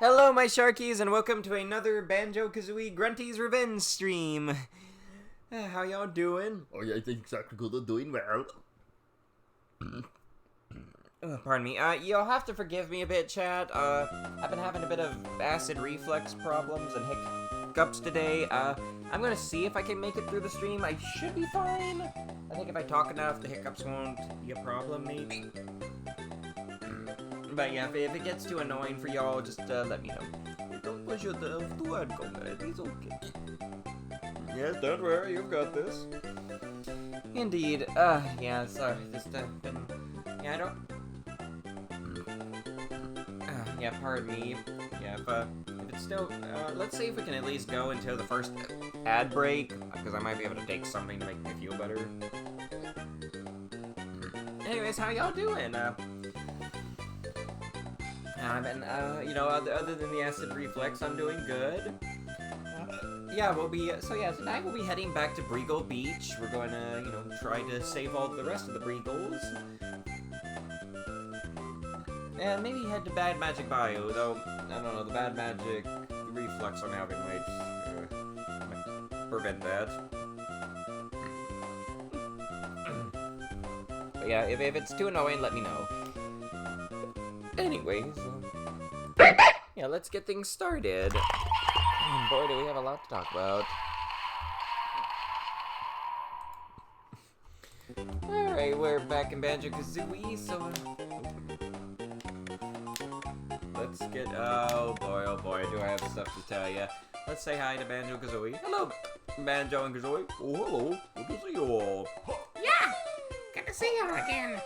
Hello, my Sharkies, and welcome to another Banjo Kazooie Grunty's Revenge stream. How y'all doing? Oh yeah, I think exactly good. I'm doing well. Pardon me. You'll have to forgive me a bit, chat. I've been having a bit of acid reflux problems and hiccups today. I'm gonna see if I can make it through the stream. I should be fine. I think if I talk enough, the hiccups won't be a problem, maybe. But yeah, if it gets too annoying for y'all, just let me know. Don't push yourself too hard, comrade. It's okay. Yes, don't worry, you've got this. Indeed. Yeah, sorry. Just been. Yeah, I don't. Yeah, pardon me. Yeah, if it's still. Let's see if we can at least go until the first ad break, because I might be able to take something to make me feel better. Anyways, how y'all doing? I've been, other than the acid reflex, I'm doing good. Yeah, tonight we'll be heading back to Breagle Beach. We're going to, try to save all the rest of the Breagles. And maybe head to Bad Magic Bayou, though, I don't know, the Bad Magic reflex I'm having might prevent that. But yeah, if it's too annoying, let me know. Anyways, yeah, let's get things started. Boy, do we have a lot to talk about. Alright, we're back in Banjo Kazooie, so let's get. Oh boy, do I have stuff to tell you. Let's say hi to Banjo Kazooie. Hello, Banjo and Kazooie. Oh, hello. Good to see you all. Yeah, good to see you again.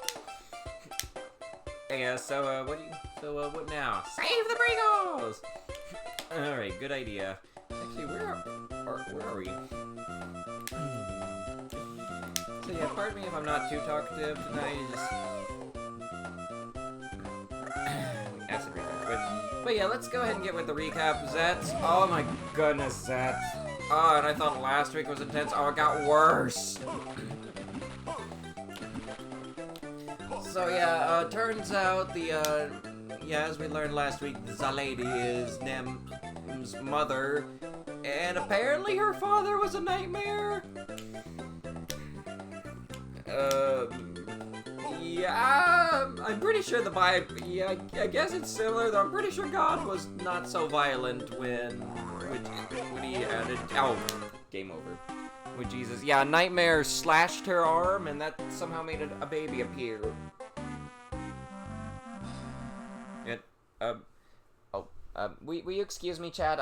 Yeah, what now? Save the Breagles! Alright, good idea. Actually, where are we? So yeah, pardon me if I'm not too talkative tonight, acid reflux. But yeah, let's go ahead and get with the recap. Zets. Oh my goodness, Zets. Oh, and I thought last week was intense. Oh, it got worse. So yeah, turns out as we learned last week, the lady is Nem's mother, and apparently her father was a nightmare. Yeah, I'm pretty sure the Bible, yeah, I guess it's similar, though I'm pretty sure God was not so violent when he added, oh, game over. With Jesus, yeah, Nightmare slashed her arm, and that somehow made a baby appear. Will you excuse me, Chad?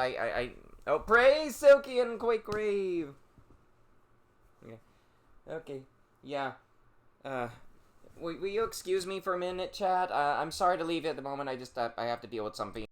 Oh, praise Silky and Quake Grave! Yeah. Okay, yeah. Will you excuse me for a minute, Chad? I'm sorry to leave you at the moment, I have to deal with something.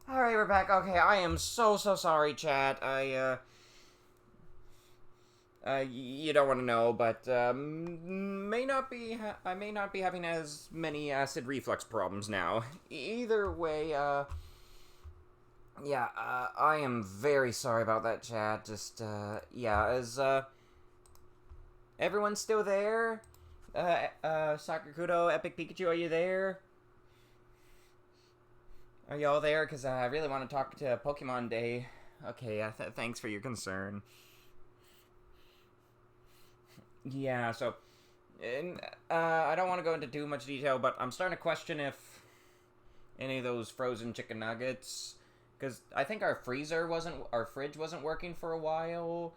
Alright, we're back. Okay, I am so sorry, chat. You don't want to know, but, I may not be having as many acid reflux problems now. Either way, yeah, I am very sorry about that, chat. Just, yeah, is, everyone still there? Sakukudo, Epic Pikachu, are you there? Are y'all there? Because I really want to talk to Pokemon Day. Okay, thanks for your concern. Yeah, so... I don't want to go into too much detail, but I'm starting to question if any of those frozen chicken nuggets... Because I think our fridge wasn't working for a while.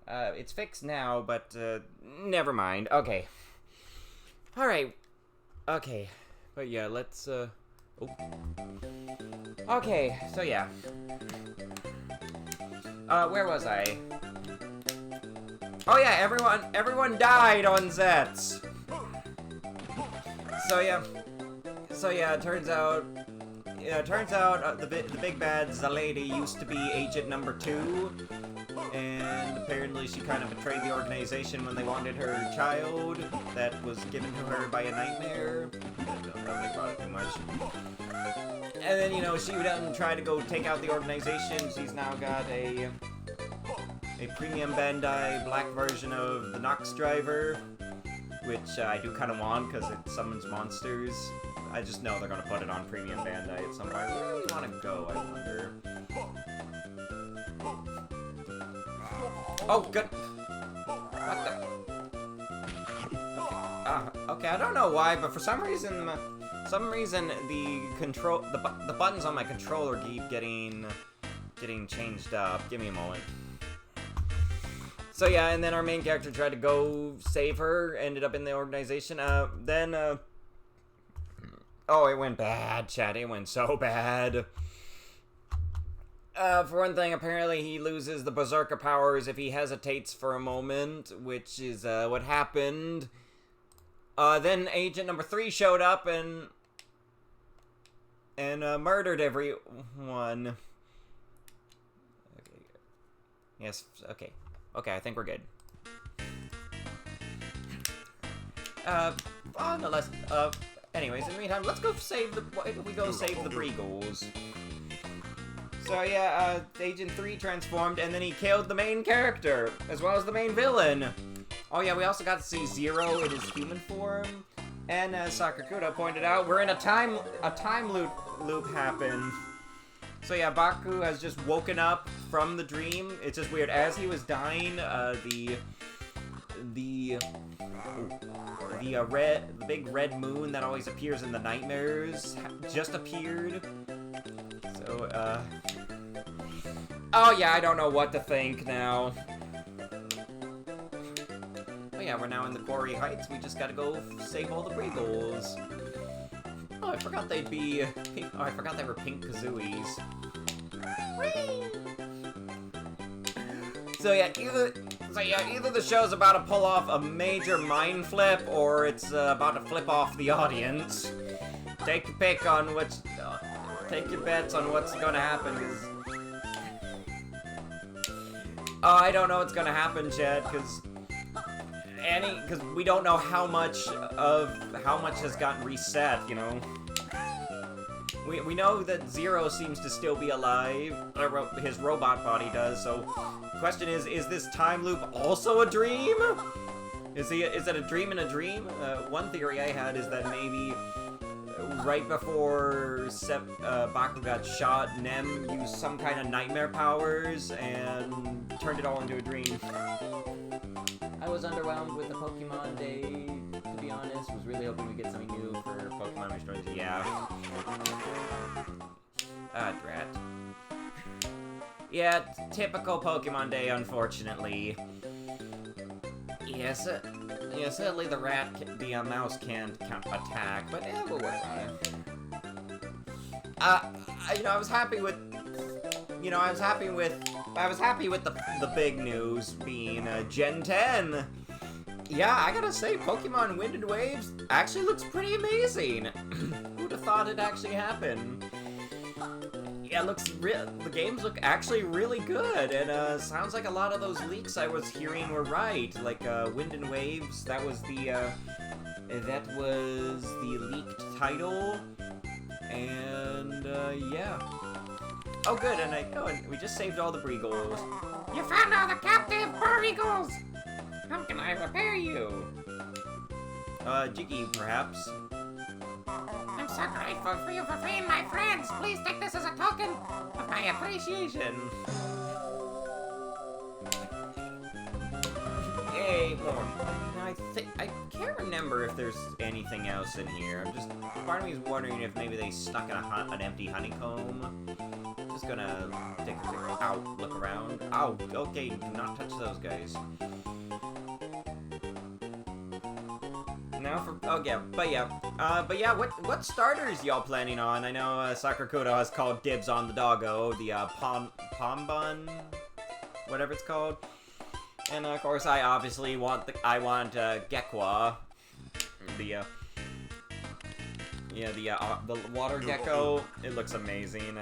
It's fixed now, but, never mind. Okay. Alright. Okay. But yeah, let's, Oh. Okay, so yeah. Where was I? Oh yeah, everyone died on Zets. So yeah, it turns out, the big bad Zalady used to be agent number 2, and apparently she kind of betrayed the organization when they wanted her child that was given to her by a nightmare. Don't think about it too much. And then, you know, she would try to go take out the organization. She's now got a premium Bandai black version of the Nox driver, which I do kind of want because it summons monsters. I just know they're going to put it on premium Bandai at some point. Where do you want to go, I wonder? Oh, good. What the? Okay, I don't know why, but for some reason the buttons on my controller keep getting changed up. Give me a moment. So yeah, and then our main character tried to go save her, ended up in the organization. Oh, it went bad, chat. It went so bad. For one thing, apparently he loses the Berserker powers if he hesitates for a moment, which is, what happened. Then agent number 3 showed up and murdered everyone. Okay. Yes, okay. Okay, I think we're good. Nonetheless, anyways, in the meantime, let's go save the Breagles. So yeah, Agent 3 transformed, and then he killed the main character, as well as the main villain. Oh yeah, we also got to see Zero in his human form. And as Sakukudo pointed out, we're in a time loop happened. So yeah, Baku has just woken up from the dream. It's just weird. As he was dying, the big red moon that always appears in the nightmares just appeared. So, oh yeah, I don't know what to think now. Oh yeah, we're now in the Quarry Heights. We just gotta go save all the Breagles. Oh, I forgot they'd be... Oh, I forgot they were pink Kazooies. So yeah, either the show's about to pull off a major mind flip, or it's about to flip off the audience. Take your pick on which... take your bets on what's gonna happen, cause... I don't know what's gonna happen, Chad, cause we don't know how much has gotten reset, you know? We know that Zero seems to still be alive, or his robot body does, so question is this time loop also a dream? Is it a dream in a dream? One theory I had is that maybe right before Baku got shot, Nem used some kind of nightmare powers and turned it all into a dream. I was underwhelmed with the Pokemon Day, to be honest. Was really hoping we get something new for Pokemon Restored. Yeah. Drat. Yeah, typical Pokemon Day, unfortunately. Yes, sadly the mouse can't attack, but we'll work on it. I was happy with the big news being Gen 10. Yeah, I gotta say, Pokemon Wind and Waves actually looks pretty amazing. Who'd have thought it'd actually happen? Yeah, the games look actually really good, and sounds like a lot of those leaks I was hearing were right. Like Wind and Waves, that was the leaked title, and yeah. Oh, good, and we just saved all the Breegles. You found all the captive Breegles! How can I repair you? Jiggy, perhaps. I'm so grateful for you for freeing my friends. Please take this as a token of my appreciation. Hey, more. I can't remember if there's anything else in here. Part of me is wondering if maybe they stuck in an empty honeycomb. Just gonna take a quick look around. Ow, okay, do not touch those guys. Now but yeah, what starters y'all planning on? I know Sakurkudo has called dibs on the doggo, the Pombun, whatever it's called. And of course, I obviously want Gekwa, the water gecko. It looks amazing.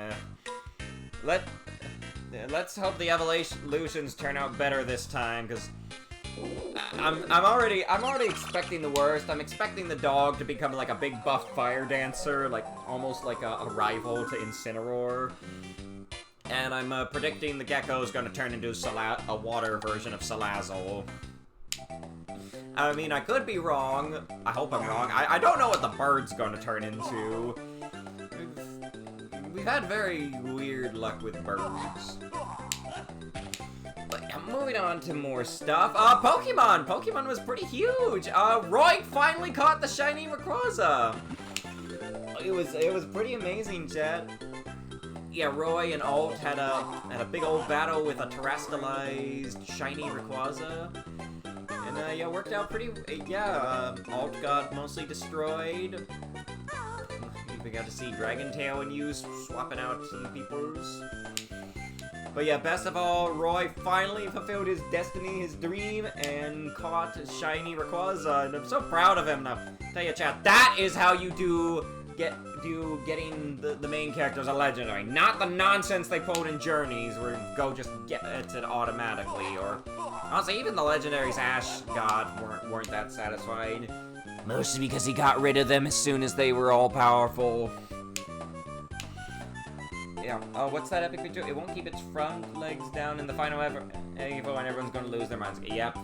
Let's hope the evolutions turn out better this time, because I'm already expecting the worst. I'm expecting the dog to become like a big buff fire dancer, like almost like a rival to Incineroar. And I'm predicting the gecko is going to turn into a water version of Salazzle. I mean, I could be wrong. I hope I'm wrong. I don't know what the bird's going to turn into. We've had very weird luck with birds. But moving on to more stuff. Pokemon! Pokemon was pretty huge! Roy finally caught the shiny Rayquaza! It was pretty amazing, chat. Yeah, Roy and Alt had a big old battle with a terastallized shiny Rayquaza. And yeah, worked out pretty, Alt got mostly destroyed. We got to see Dragon Tail and you swapping out some peoples. But yeah, best of all, Roy finally fulfilled his destiny, his dream, and caught shiny Rayquaza, and I'm so proud of him. Now, tell you, chat, that is how you getting the main characters a legendary, not the nonsense they pulled in Journeys, where go just get it automatically, or honestly, even the legendaries Ash God weren't that satisfied. Mostly because he got rid of them as soon as they were all powerful. Yeah, what's that epic picture? It won't keep its front legs down in the final evo, and everyone's gonna lose their minds. Yep.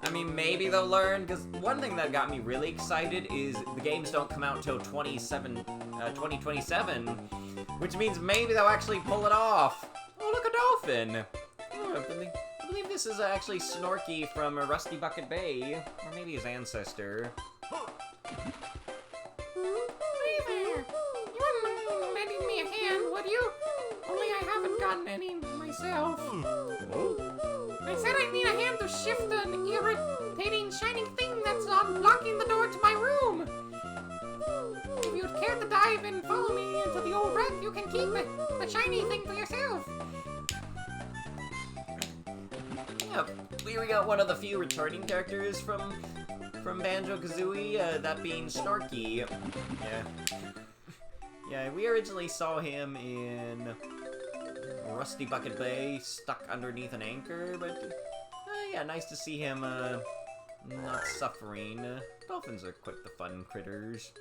I mean, maybe they'll learn, because one thing that got me really excited is the games don't come out till 2027, which means maybe they'll actually pull it off. Oh, look, a dolphin! Oh, I believe this is actually Snorky from Rusty Bucket Bay, or maybe his ancestor. Hey there! You wouldn't mind lending me a hand, would you? Only I haven't gotten any myself. I said I need a hand to shift an irritating shining thing that's blocking the door to my room. If you'd care to dive and follow me into the old wreck, you can keep the shiny thing for yourself. Yeah, we got one of the few returning characters from Banjo Kazooie, that being Snorky. Yeah. Yeah, we originally saw him in Rusty Bucket Bay, stuck underneath an anchor, but yeah, nice to see him not suffering. Dolphins are quite the fun critters.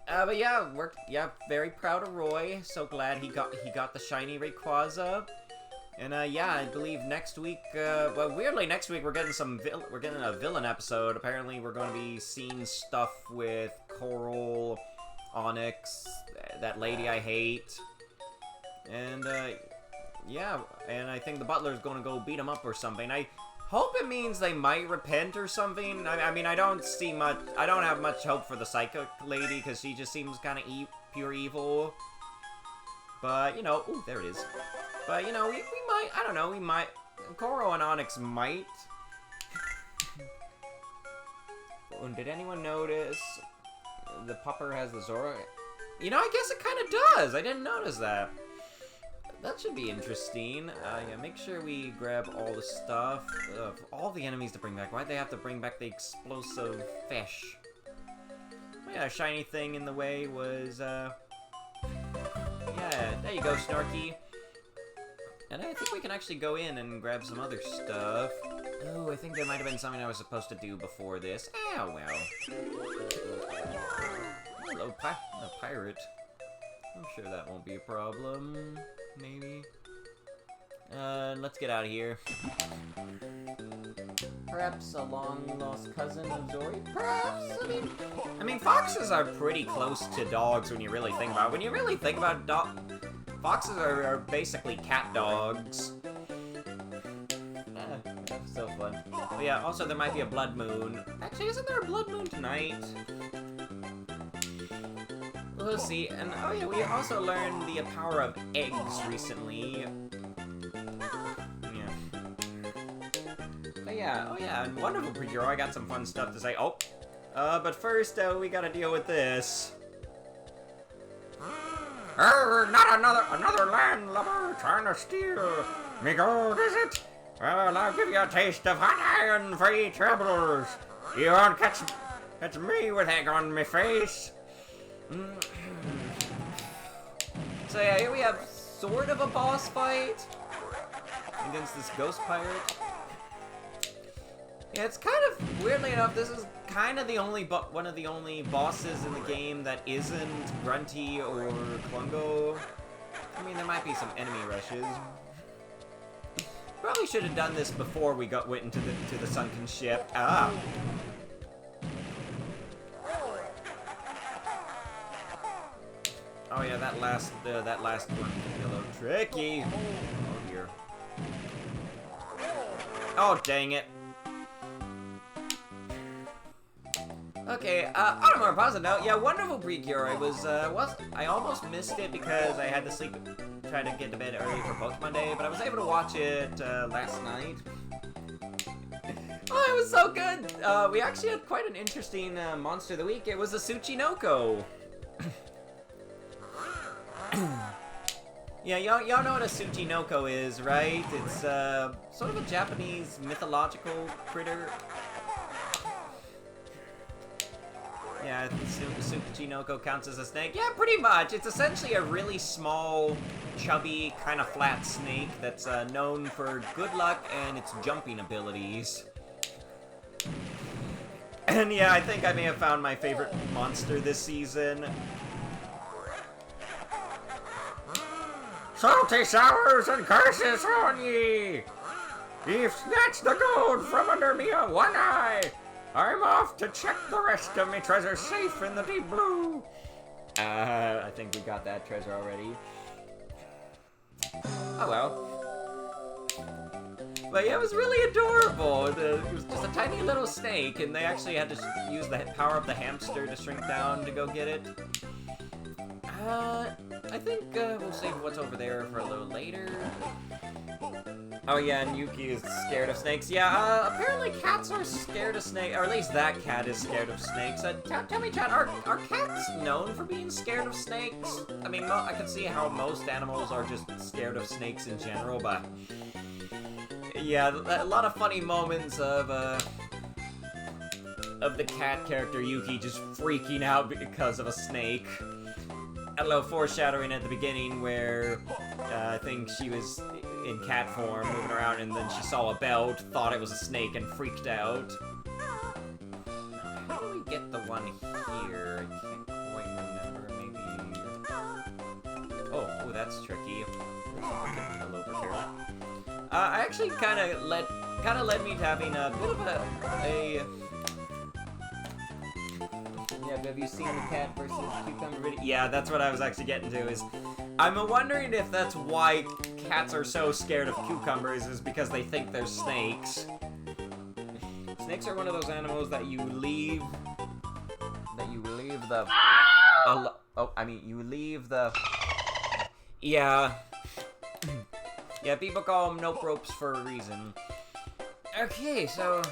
But yeah, very proud of Roy. So glad he got the shiny Rayquaza. And yeah, I believe next week, well, weirdly next week we're getting a villain episode. Apparently we're going to be seeing stuff with Coral, Onyx, that lady I hate. And, yeah, and I think the butler's going to go beat him up or something. I hope it means they might repent or something. I mean, I don't have much hope for the psychic lady, because she just seems kind of pure evil. But, you know, ooh, there it is. But, you know, we might, I don't know, we might, Coral and Onyx might. And did anyone notice the pupper has the Zora? You know, I guess it kind of does. I didn't notice that. That should be interesting. Yeah, make sure we grab all the stuff. All the enemies to bring back. Why'd they have to bring back the explosive fish? Well, yeah, a shiny thing in the way was, Yeah, there you go, Snorky. And I think we can actually go in and grab some other stuff. Oh, I think there might have been something I was supposed to do before this. Ah, well. Hello, a pirate. I'm sure that won't be a problem. Maybe. Let's get out of here. Perhaps a long-lost cousin of Zori? Perhaps? I mean, foxes are pretty close to dogs when you really think about it. When you really think about foxes are basically cat dogs. That's so fun. But yeah, also there might be a blood moon. Actually, isn't there a blood moon tonight? We'll see. And oh yeah, we also learned the power of eggs recently. Oh yeah, and wonderful pre-hero. I got some fun stuff to say. Oh, but first, we gotta deal with this. Not another landlubber trying to steal me gold, is it? Well, I'll give you a taste of hot iron for your troubles. You won't catch me with egg on me face. So yeah, here we have sort of a boss fight against this ghost pirate. Yeah, it's kind of, weirdly enough, this is kind of the only one of the only bosses in the game that isn't Grunty or Klungo. I mean, there might be some enemy rushes. Probably should have done this before we went into the sunken ship. Ah. Oh yeah, that last one can be a little tricky. Oh dear. Oh dang it. Okay, on a more positive note, yeah, wonderful pre-cure. I almost missed it because I had to sleep, try to get to bed early for Pokemon Day, but I was able to watch it last night. Oh, it was so good. We actually had quite an interesting monster of the week. It was a Tsuchinoko. Yeah, y'all know what a Tsuchinoko is, right? It's sort of a Japanese mythological critter. Yeah, Tsuchinoko counts as a snake. Yeah, pretty much. It's essentially a really small, chubby, kind of flat snake that's known for good luck and its jumping abilities. And yeah, I think I may have found my favorite monster this season. Salty sours and curses on ye! You've snatched the gold from under me on one eye! I'm off to check the rest of me treasure safe in the deep blue! I think we got that treasure already. Oh well. But yeah, it was really adorable. It was just a tiny little snake, and they actually had to use the power of the hamster to shrink down to go get it. I think we'll save what's over there for a little later. Oh yeah, and Yuki is scared of snakes. Yeah, apparently cats are scared of snakes, or at least that cat is scared of snakes. Tell me, Chad, are cats known for being scared of snakes? I mean, I can see how most animals are just scared of snakes in general, but yeah, a lot of funny moments of the cat character Yuki just freaking out because of a snake. A little foreshadowing at the beginning where I think she was in cat form moving around and then she saw a belt, thought it was a snake, and freaked out. How do we get the one here? I can't quite remember. Maybe. Oh, that's tricky. Hello, prepare. I actually kind of led me to having a bit of a yeah, have you seen the cat versus cucumber video? Yeah, that's what I was actually getting to, is I'm wondering if that's why cats are so scared of cucumbers, is because they think they're snakes. Snakes are one of those animals that you leave the yeah. Yeah, people call them nope ropes for a reason. Okay, so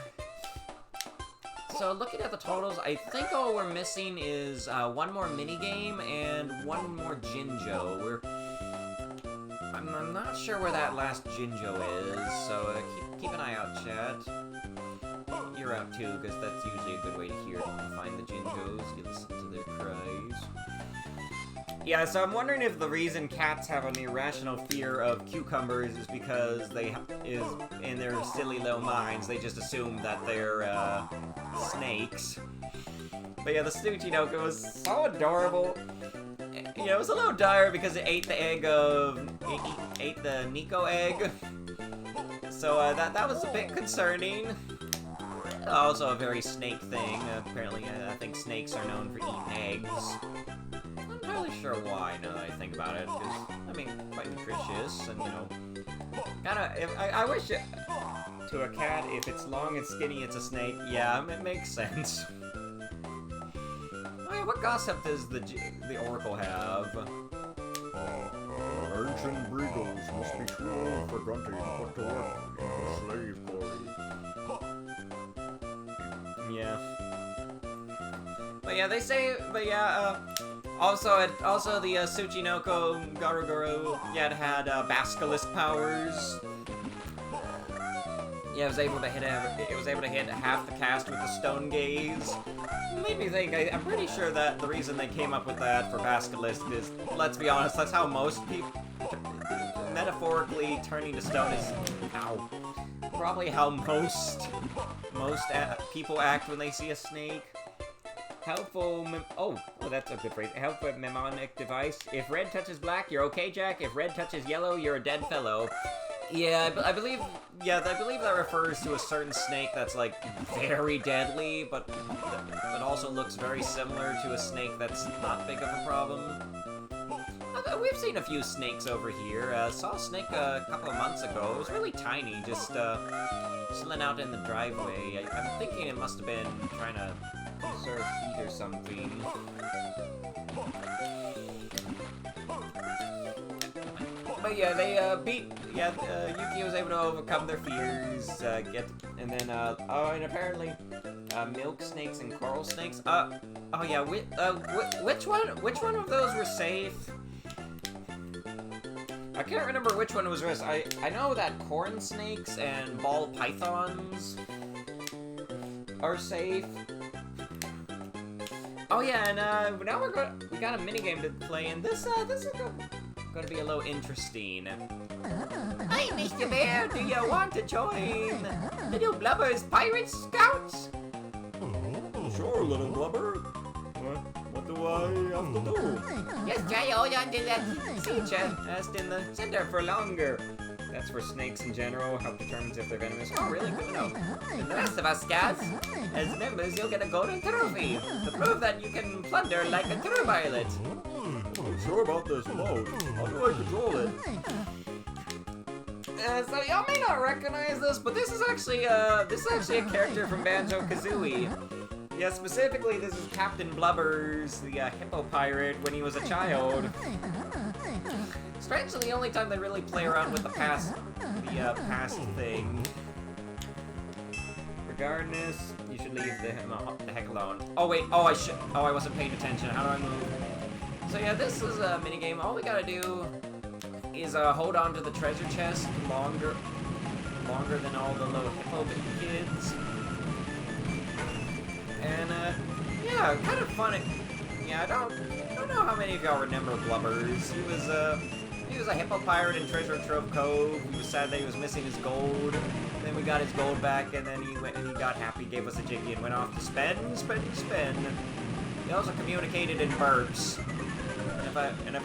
looking at the totals, I think all we're missing is one more minigame and one more Jinjo. I'm not sure where that last Jinjo is, so keep an eye out, chat. You're out too, because that's usually a good way to find the Jinjos. You listen to their cries. Yeah, so I'm wondering if the reason cats have an irrational fear of cucumbers is because in their silly little minds, they just assume that they're, snakes. But yeah, the Tsuchinoko was so adorable. You know, it was a little dire because it ate the ate the Nico egg. So, that was a bit concerning. Also a very snake thing. Apparently, I think snakes are known for eating eggs. Not entirely sure why, now that I think about it, because, I mean, quite nutritious, and, you know, I wish it, to a cat, if it's long and skinny, it's a snake. Yeah, it makes sense. Oh yeah, what gossip does the Oracle have? Ancient Breagles must be true for Grunty to put to work in the slave quarry. Yeah. But yeah, they say, also the Tsuchinoko Garuguru, yeah, it had basilisk powers. Yeah, it was able to hit half the cast with the stone gaze. Made me think, I'm pretty sure that the reason they came up with that for basilisk is, let's be honest, that's how most people, metaphorically turning to stone is, probably how most people act when they see a snake. Helpful that's a good phrase. Helpful mnemonic device. If red touches black, you're okay, Jack. If red touches yellow, you're a dead fellow. Yeah, I believe that refers to a certain snake that's, like, very deadly, but also looks very similar to a snake that's not big of a problem. We've seen a few snakes over here. Saw a snake a couple of months ago. It was really tiny, just chilling out in the driveway. I'm thinking it must have been trying to conserve heat or something. But yeah, they Yuki was able to overcome their fears, and apparently, milk snakes and coral snakes. Which one of those were safe? I can't remember which one was worse. I know that corn snakes and ball pythons are safe. Oh yeah, and now we got a minigame to play, and this is gonna be a little interesting. Hi, Mr. Bear, do you want to join the new Blubber's Pirate Scouts? Sure, little blubber. What do I have to do? Just try to hold on to that sea Chest in the center for longer. That's for snakes in general. Help determines if they're venomous. Oh, really? Good to know. And the rest of us scouts, as members, you'll get a golden trophy to prove that you can plunder like a true violet. I'm sure about this mode. How do I control it? So y'all may not recognize this, but this is actually a character from Banjo Kazooie. Yeah, specifically, this is Captain Blubbers, the hippo pirate, when he was a child. Strangely, the only time they really play around with the past thing. Regardless, you should leave him the heck alone. Oh wait, I wasn't paying attention. How do I move? So yeah, this is a minigame. All we gotta do is hold on to the treasure chest longer than all the little hippo kids. And yeah, kind of fun. Yeah, I don't know how many of y'all remember Blubbers. He was a hippo pirate in Treasure Trove Cove. He was sad that he was missing his gold. And then we got his gold back, and then he got happy, gave us a jiggy, and went off to spend. He also communicated in burps. And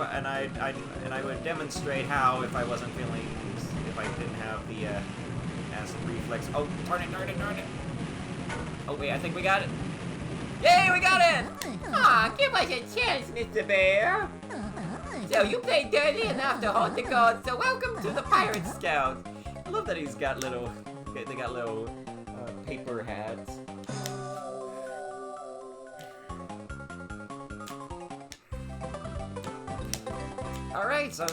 I would demonstrate how if I didn't have the acid reflex. Oh, darn it. Oh wait, I think we got it. Yay, we got it! Aw, give us a chance, Mr. Bear. So you played dirty enough to hold the gold, so welcome to the Pirate Scouts. I love that they got little paper hats. Alright, so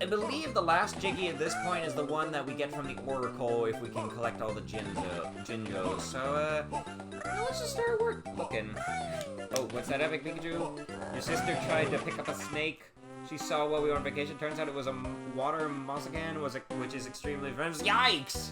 I believe the last Jiggy at this point is the one that we get from the Oracle if we can collect all the Jinjos. So, let's just start looking. Oh, what's that, Epic Pikachu? Your sister tried to pick up a snake. She saw while we were on vacation. Turns out it was a water Mosagan, which is extremely venomous. Yikes!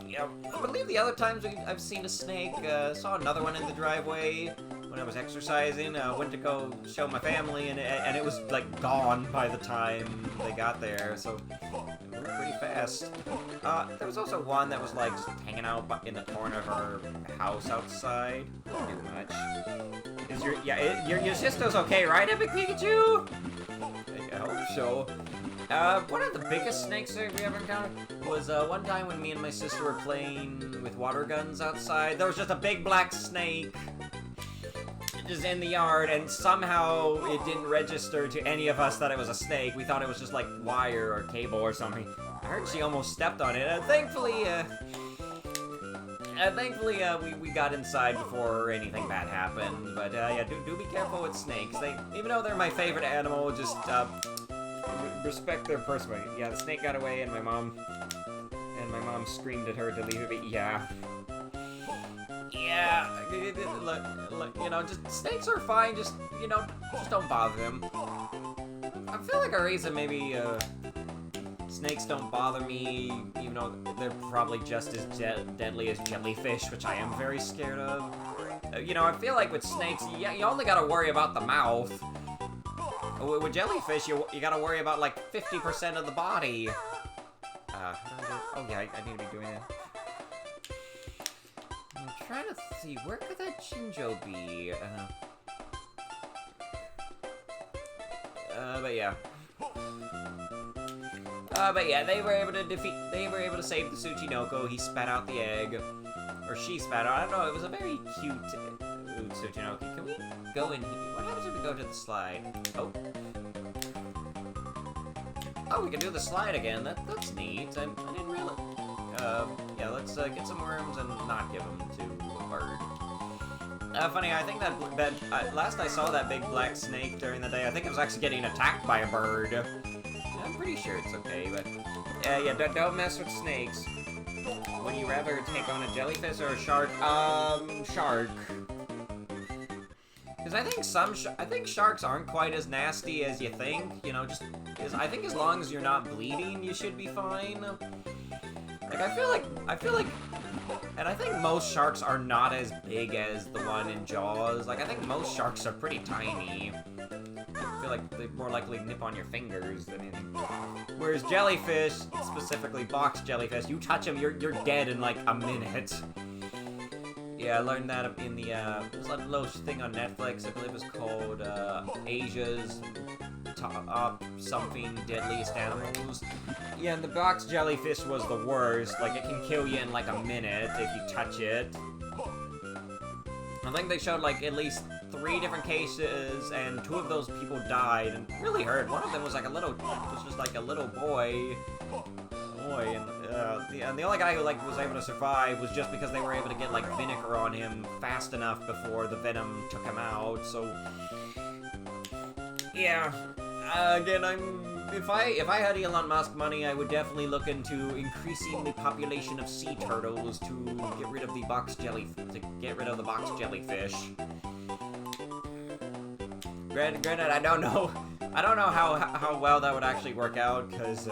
Yeah, I believe the other times I've seen a snake, saw another one in the driveway. when I was exercising. Went to go show my family, and it was like gone by the time they got there. So it moved pretty fast. There was also one that was like just hanging out in the corner of our house outside. Didn't do much. Is your sister's okay, right, Epic Pikachu? I hope so. One of the biggest snakes that we ever encountered was one time when me and my sister were playing with water guns outside. There was just a big black snake just in the yard, and somehow it didn't register to any of us that it was a snake. We thought it was just like wire or cable or something. I heard she almost stepped on it. Thankfully, we got inside before anything bad happened. But yeah, do be careful with snakes. Even though they're my favorite animal, just respect their personal. Yeah, the snake got away, and my mom screamed at her to leave it. Yeah, look, you know, just snakes are fine. Just don't bother them. I feel like a reason maybe snakes don't bother me, even though they're probably just as deadly as jellyfish, which I am very scared of. You know, I feel like with snakes, you only gotta worry about the mouth. With jellyfish, you gotta worry about like 50% of the body. Oh yeah, I need to be doing that. I'm trying to see, where could that Jinjo be? But yeah, they were able to save the Tsuchinoko. He spat out the egg. Or she spat out, I don't know, it was a very cute Tsuchinoki. Can we go in here? What happens if we go to the slide? Oh, we can do the slide again. That's neat. I didn't realize. Yeah, let's get some worms and not give them to a bird. Funny, I think that last I saw that big black snake during the day, I think it was actually getting attacked by a bird. I'm pretty sure it's okay, but yeah, don't mess with snakes. Would you rather take on a jellyfish or a shark? Shark. Because I think sharks aren't quite as nasty as you think. You know, I think as long as you're not bleeding, you should be fine. Like I feel like, and I think most sharks are not as big as the one in Jaws. Like I think most sharks are pretty tiny. I feel like they're more likely to nip on your fingers than anything. Whereas jellyfish, specifically box jellyfish, you touch them, you're dead in like a minute. Yeah, I learned that in the, there's a little thing on Netflix, I believe it was called, Asia's Top Something Deadliest Animals. Yeah, and the box jellyfish was the worst. Like, it can kill you in like a minute if you touch it. I think they showed like at least 3 different cases, and 2 of those people died and really hurt. One of them was like just like a little boy, and the only guy who like was able to survive was just because they were able to get like vinegar on him fast enough before the venom took him out. So yeah, again, if I had Elon Musk money, I would definitely look into increasing the population of sea turtles to get rid of the box jellyfish. Granted, I don't know how well that would actually work out, because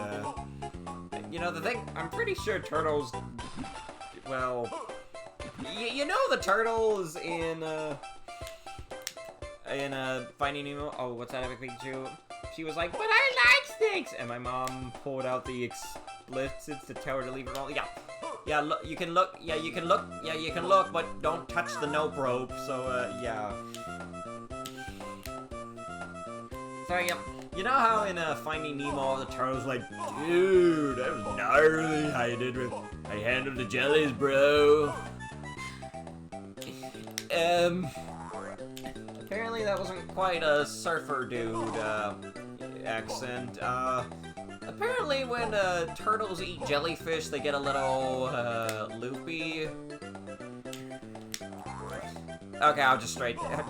you know, the thing, I'm pretty sure turtles, well, you know the turtles in Finding Nemo. Oh, what's that, Epic Pikachu? She was like, but I like snakes! And my mom pulled out the expletives to tell her to leave it alone. Yeah, look, you can look, but don't touch the nope rope, so, yeah. So, yeah, you know how in Finding Nemo, the turtle's like, dude, that was gnarly how you handled the jellies, bro. Apparently that wasn't quite a surfer dude, accent. Apparently when, turtles eat jellyfish, they get a little, loopy. Okay, I'll just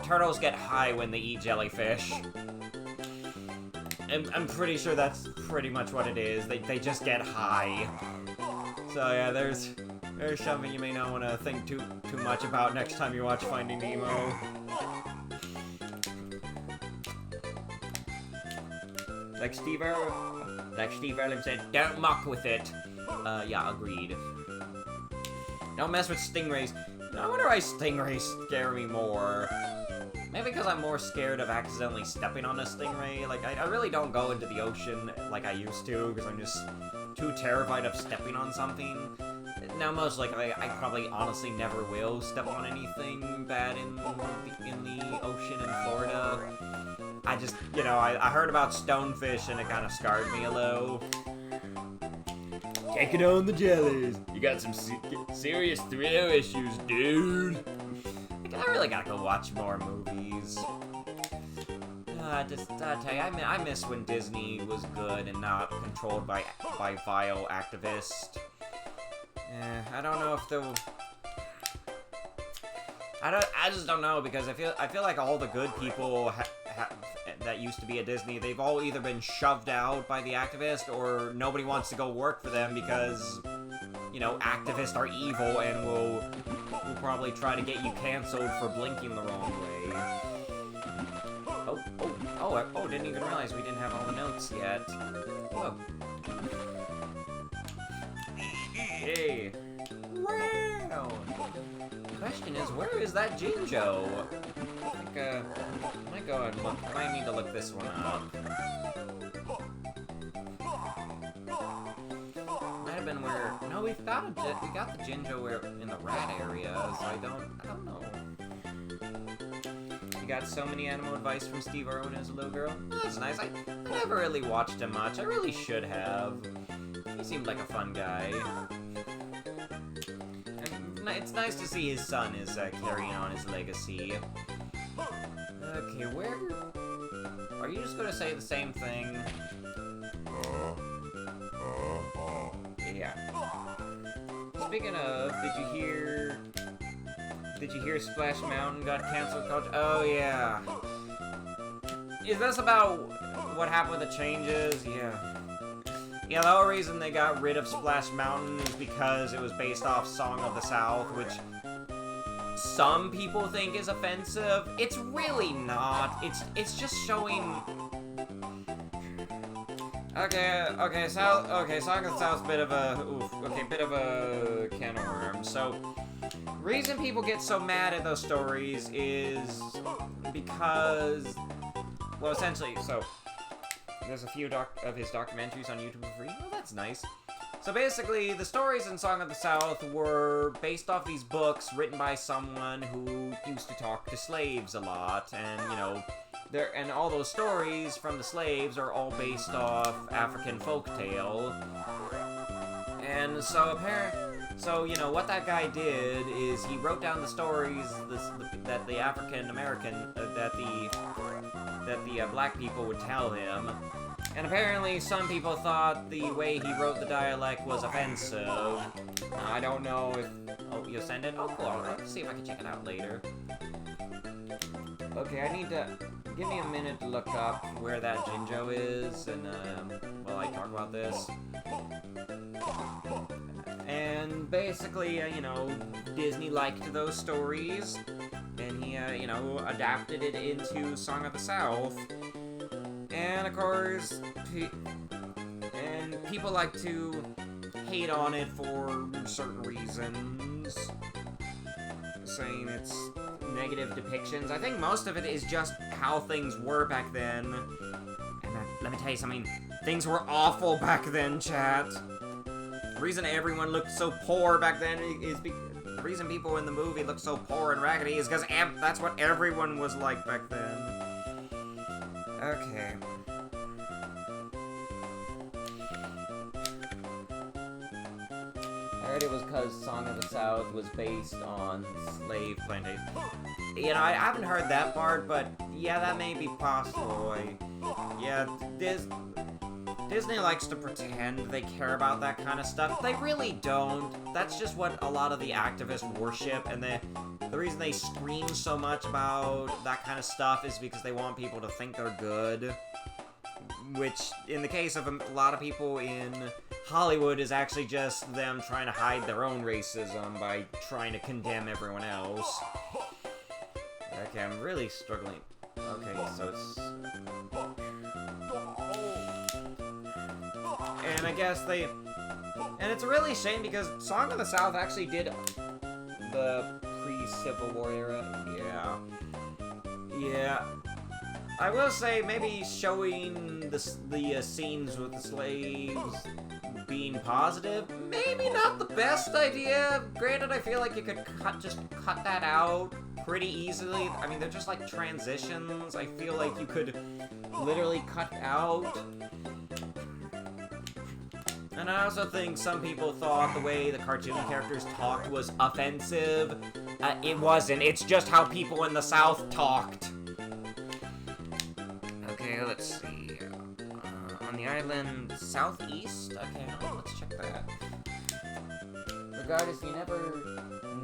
turtles get high when they eat jellyfish. I'm pretty sure that's pretty much what it is. They just get high. So yeah, there's something you may not want to think too much about next time you watch Finding Nemo. Like Steve Irwin said, don't muck with it. Yeah, agreed. Don't mess with stingrays. I wonder why stingrays scare me more. Maybe because I'm more scared of accidentally stepping on a stingray. Like, I really don't go into the ocean like I used to, because I'm just too terrified of stepping on something. Now, most likely, I probably honestly never will step on anything bad in the ocean in Florida. I just, you know, I heard about stonefish and it kind of scarred me a little. Take it on the jellies. You got some serious thrill issues, dude. I really gotta go watch more movies. I tell you, I miss when Disney was good and not controlled by vile activists. I don't know if they'll. I just don't know, because I feel like all the good people that used to be at Disney, they've all either been shoved out by the activists, or nobody wants to go work for them because, you know, activists are evil and will probably try to get you canceled for blinking the wrong way. Oh, didn't even realize we didn't have all the notes yet. Whoa. Hey. Wow. The question is, where is that Jinjo? I think, I might go and look. I might need to look this one up. Might have been where. No, we got the Jinjo where in the rat area, so I don't know. You got so many animal advice from Steve Irwin as a little girl. That's nice. I never really watched him much. I really should have. He seemed like a fun guy. And it's nice to see his son is carrying on his legacy. Okay, where? Are you just gonna say the same thing? Yeah. Speaking of, did you hear Splash Mountain got canceled? Oh yeah. Is this about what happened with the changes? Yeah. Yeah, the whole reason they got rid of Splash Mountain is because it was based off Song of the South, which some people think is offensive. It's really not. It's just showing. Okay, Song of the South's bit of a can of worms. So, reason people get so mad at those stories is because, well, essentially, so there's a few of his documentaries on YouTube for free. Oh, that's nice. So basically, the stories in Song of the South were based off these books written by someone who used to talk to slaves a lot, and, you know, and all those stories from the slaves are all based off African folktale. And so you know, what that guy did is he wrote down the stories that the African American, that the black people would tell him. And apparently some people thought the way he wrote the dialect was offensive. I don't know if... Oh, you'll send it? Oh, cool. Let's see if I can check it out later. Okay, I need to... Give me a minute to look up where that Jinjo is, and, while I talk about this. And basically, you know, Disney liked those stories, and he, you know, adapted it into Song of the South. And of course, people like to hate on it for certain reasons, saying it's negative depictions. I think most of it is just how things were back then. And let me tell you something, things were awful back then, chat. The reason everyone looked so poor back then is the reason people in the movie looked so poor and raggedy is because that's what everyone was like back then. Okay. I heard it was because Song of the South was based on slave plantation. You know, I haven't heard that part, but yeah, that may be possible. Disney likes to pretend they care about that kind of stuff. They really don't. That's just what a lot of the activists worship, and the reason they scream so much about that kind of stuff is because they want people to think they're good. Which, in the case of a lot of people in Hollywood, is actually just them trying to hide their own racism by trying to condemn everyone else. Okay, I'm really struggling. Okay, so it's... And I guess and it's a really shame because Song of the South actually did the pre-Civil War era. Yeah. I will say, maybe showing the scenes with the slaves being positive, maybe not the best idea. Granted, I feel like you could just cut that out pretty easily. I mean, they're just like transitions. I feel like you could literally cut out. And I also think some people thought the way the cartoon characters talked was offensive. It wasn't. It's just how people in the South talked. Okay, let's see. On the island southeast? Okay, let's check that. Regardless, you never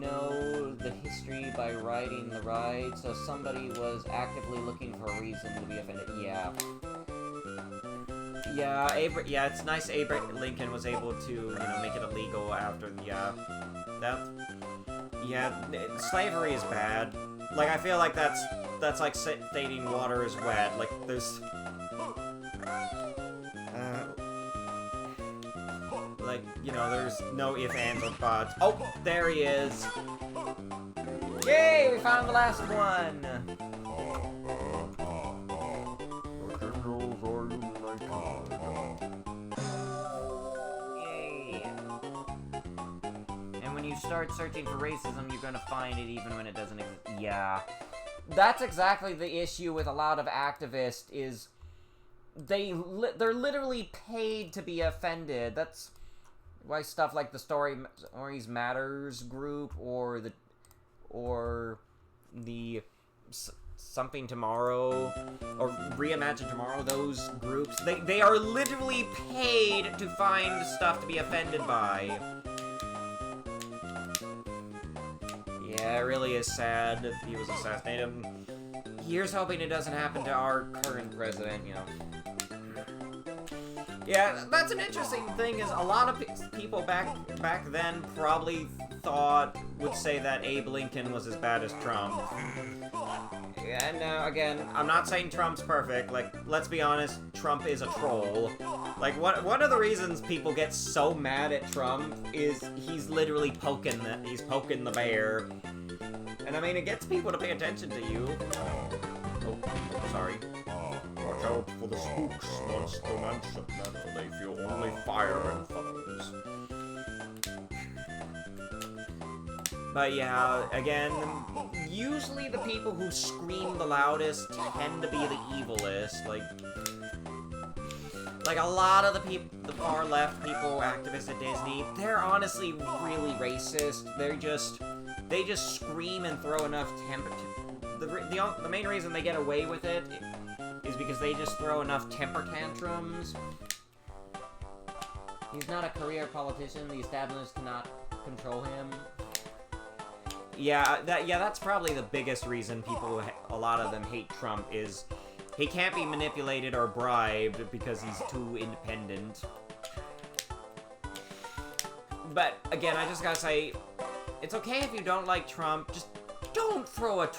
know the history by riding the ride, so somebody was actively looking for a reason to be offended. Yeah. Yeah, it's nice Abraham Lincoln was able to, make it illegal after, slavery is bad. Like, I feel like that's like stating water is wet. Like, there's... there's no ifs, ands, or buts. Oh, there he is! Yay, we found the last one! Yay! And when you start searching for racism, you're gonna find it even when it doesn't exist. Yeah. That's exactly the issue with a lot of activists, is they're literally paid to be offended. That's why stuff like the Stories Matters group or the Something Tomorrow or Reimagine Tomorrow, those groups, they are literally paid to find stuff to be offended by. Yeah, it really is sad if he was assassinated. Here's hoping it doesn't happen to our current president, Yeah, that's an interesting thing, is a lot of people back then probably would say that Abe Lincoln was as bad as Trump. And again, I'm not saying Trump's perfect. Like, let's be honest, Trump is a troll. Like, one of the reasons people get so mad at Trump is he's literally poking the bear. And I mean, it gets people to pay attention to you. Oh, sorry. Watch out for the spooks. Once the mansion metal, they feel only fire and foes. But yeah, again, usually the people who scream the loudest tend to be the evilest. Like a lot of the far left people, activists at Disney, they're honestly really racist. They just scream and throw enough temper. The main reason they get away with it is because they just throw enough temper tantrums. He's not a career politician. The establishment cannot control him. Yeah, that's probably the biggest reason a lot of them hate Trump, is he can't be manipulated or bribed because he's too independent. But again, I just gotta say, it's okay if you don't like Trump, just don't throw a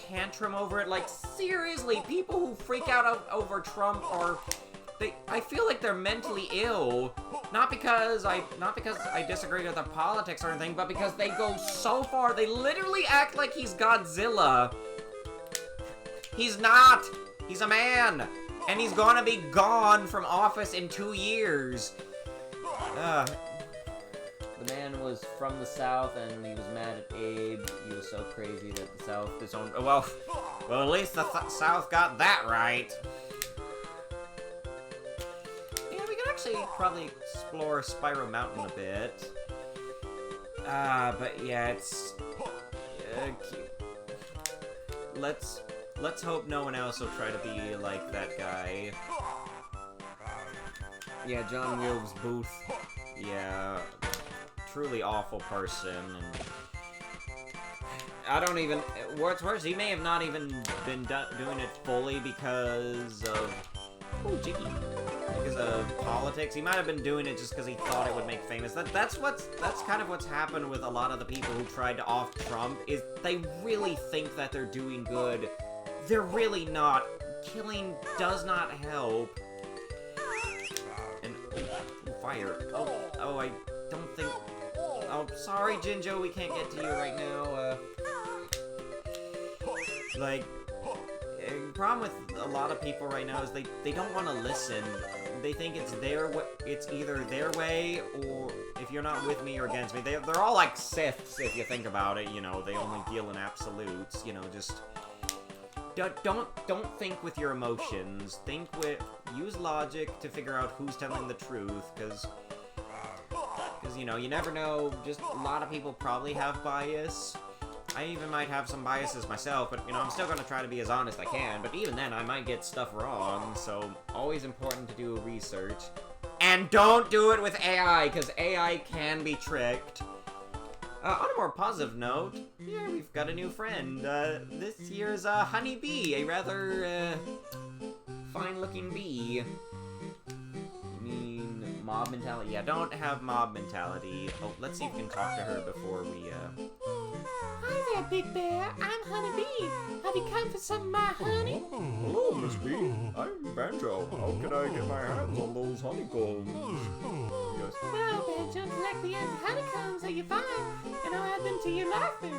tantrum over it. Like, seriously, people who freak out over Trump I feel like they're mentally ill. Not because I disagree with their politics or anything, but because they go so far. They literally act like he's Godzilla. He's not. He's a man. And he's gonna be gone from office in 2 years. The man was from the South, and he was mad at Abe. He was so crazy that the South disowned... Well, at least the South got that right. Yeah, we could actually probably explore Spiral Mountain a bit. But yeah, it's... cute. Let's hope no one else will try to be like that guy. Yeah, John Wilkes Booth. Yeah... truly awful person, and I don't even... What's worse, he may have not even been doing it fully because of... Oh, Jiggy. Because of politics. He might have been doing it just because he thought it would make famous. That's kind of what's happened with a lot of the people who tried to off Trump, is they really think that they're doing good. They're really not. Killing does not help. And... fire. Oh, I don't think... Oh, sorry, Jinjo, we can't get to you right now. problem with a lot of people right now is they don't want to listen. They think it's it's either their way, or if you're not with me or against me. They're all like Siths if you think about it. You know, they only deal in absolutes. You know, just don't think with your emotions. Use logic to figure out who's telling the truth, because you know, you never know. Just a lot of people probably have bias. I even might have some biases myself, but, you know, I'm still going to try to be as honest as I can, but even then, I might get stuff wrong, so always important to do research. And don't do it with AI, because AI can be tricked. On a more positive note, yeah, we've got a new friend. This year's Honey Bee, a rather, fine-looking bee. Mob mentality? Yeah, don't have mob mentality. Oh, let's see if we can talk to her before we, Hi there, Big Bear. I'm Honey Bee. Have you come for some of my honey? Hello, Miss B. I'm Banjo. How can I get my hands on those honeycombs? Yes. Well, Banjo, collect the honeycombs that you find, and I'll add them to your laughter.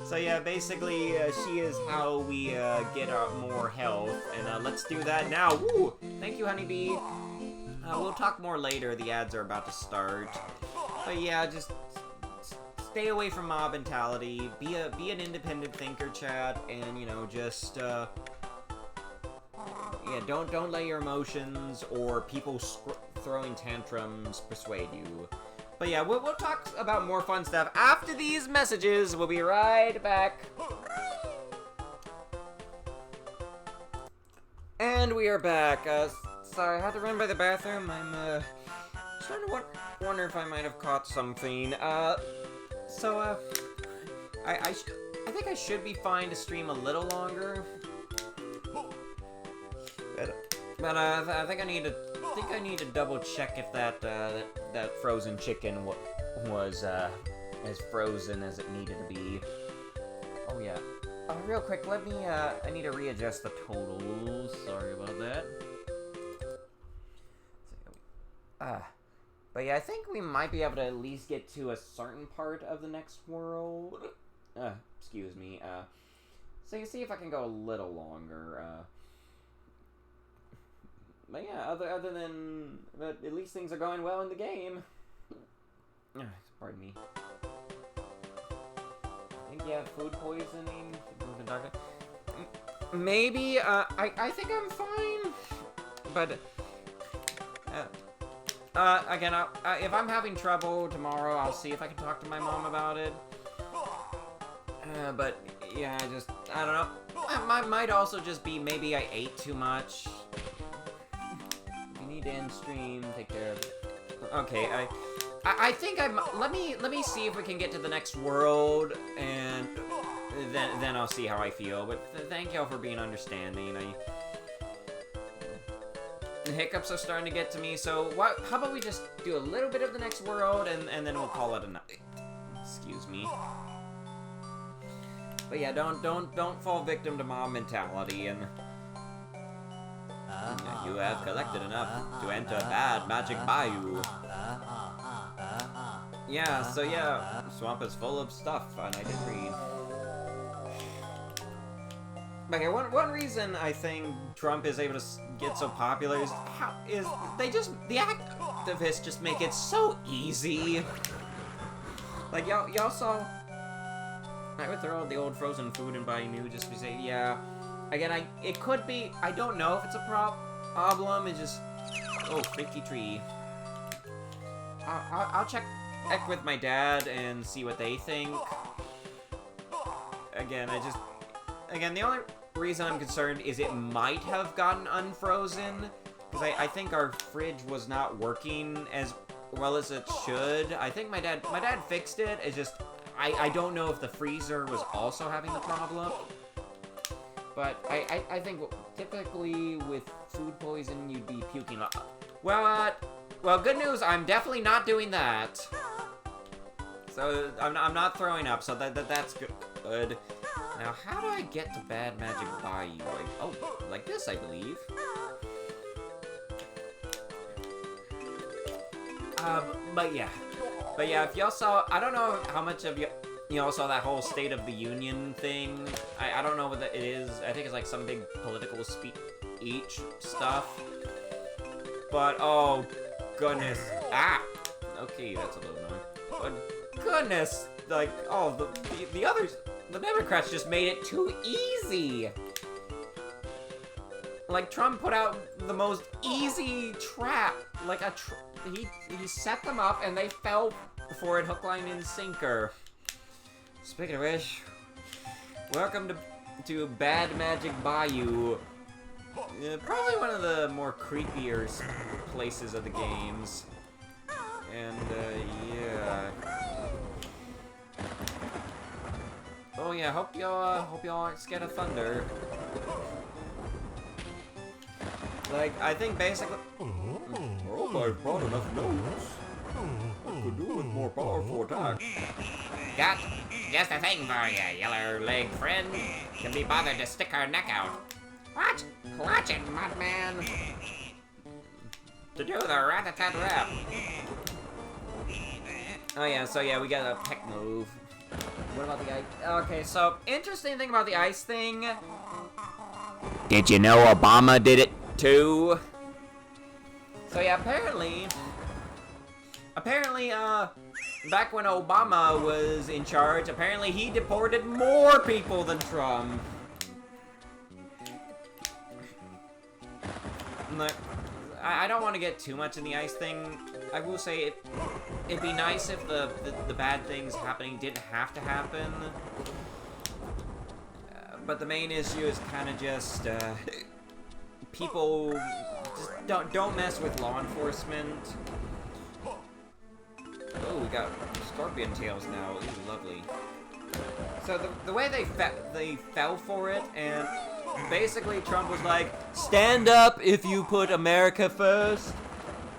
So yeah, basically, she is how we, get more health, and, let's do that now. Woo! Thank you, Honey Bee. We'll talk more later. The ads are about to start. But yeah, just stay away from mob mentality. Be an independent thinker, chat, and, you know, just yeah, don't let your emotions or people throwing tantrums persuade you. But yeah, we'll talk about more fun stuff after these messages. We'll be right back. And we are back. Sorry, I had to run by the bathroom. I'm, starting to wonder if I might have caught something. I think I should be fine to stream a little longer. But I think I need to double check if that frozen chicken was as frozen as it needed to be. Oh yeah. Real quick, let me I need to readjust the totals. Sorry about that. But yeah, I think we might be able to at least get to a certain part of the next world. Excuse me. So you see if I can go a little longer. But yeah, other than that, at least things are going well in the game. Pardon me. I think yeah, food poisoning. Maybe. I think I'm fine. But. Again, if I'm having trouble tomorrow, I'll see if I can talk to my mom about it. But, yeah, I don't know. It might also just be maybe I ate too much. If you need to end stream, take care of it. Okay, I think let me see if we can get to the next world, and then I'll see how I feel. But thank y'all for being understanding. The hiccups are starting to get to me, so how about we just do a little bit of the next world, and then we'll call it a night. Excuse me. But yeah, don't fall victim to mob mentality, and you have collected enough to enter Bad Magic Bayou. Yeah, so yeah, swamp is full of stuff, and I did read. Okay, one reason I think Trump is able to get so popular is the activists just make it so easy. Like y'all saw, I would throw out the old frozen food in Bayou just to say, yeah. Again, it could be, I don't know if it's a problem. It's just, oh, freaky tree. I'll check with my dad and see what they think. Again, the only reason I'm concerned is it might have gotten unfrozen, because I think our fridge was not working as well as it should. I think my dad fixed it. It's just I don't know if the freezer was also having the problem. But I think typically with food poison you'd be puking up. Well, good news. I'm definitely not doing that. So I'm not throwing up. So that's good. Now, how do I get to Bad Magic Bayou? Like this, I believe. But yeah, if y'all saw, I don't know how much of you also that whole State of the Union thing. I don't know what that it is. I think it's like some big political speech stuff. But, oh, goodness. Ah! Okay, that's a little annoying. But, goodness! Like, oh, the others, the Democrats just made it too easy! Like, Trump put out the most easy trap. Like, he set them up and they fell for it hook, line, and sinker. Speaking of which, welcome to Bad Magic Bayou. Probably one of the more creepier places of the games. And, yeah. Oh yeah, hope y'all aren't scared of thunder. Like, I think basically... I hope I've brought enough notes. What could do with more powerful attacks? Got just a thing for you, yellow-legged friend. Can be bothered to stick our neck out. What? Watch it, mudman. To do the rat-a-tat-rap. Oh yeah, so yeah, we got a peck move. What about the ice? Okay, so, interesting thing about the ice thing. Did you know Obama did it too? So yeah, apparently, back when Obama was in charge, apparently he deported more people than Trump. Look, I don't want to get too much in the ice thing. I will say it'd be nice if the bad things happening didn't have to happen. But the main issue is kind of just people just don't mess with law enforcement. Oh, we got scorpion tails now. Ooh, lovely. So the way they fell for it, and basically Trump was like, stand up if you put America first.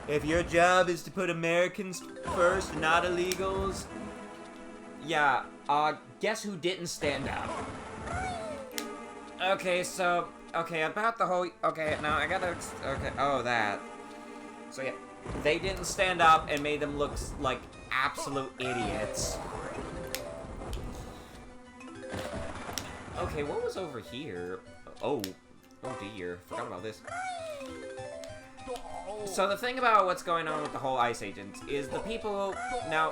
If your job is to put Americans first, not illegals. Yeah, guess who didn't stand up? Okay, so, okay, about the whole, okay, now I gotta, okay, oh, that. So yeah, they didn't stand up and made them look like absolute idiots. Okay, what was over here? Oh dear, forgot about this. So the thing about what's going on with the whole ICE agents is the people, now,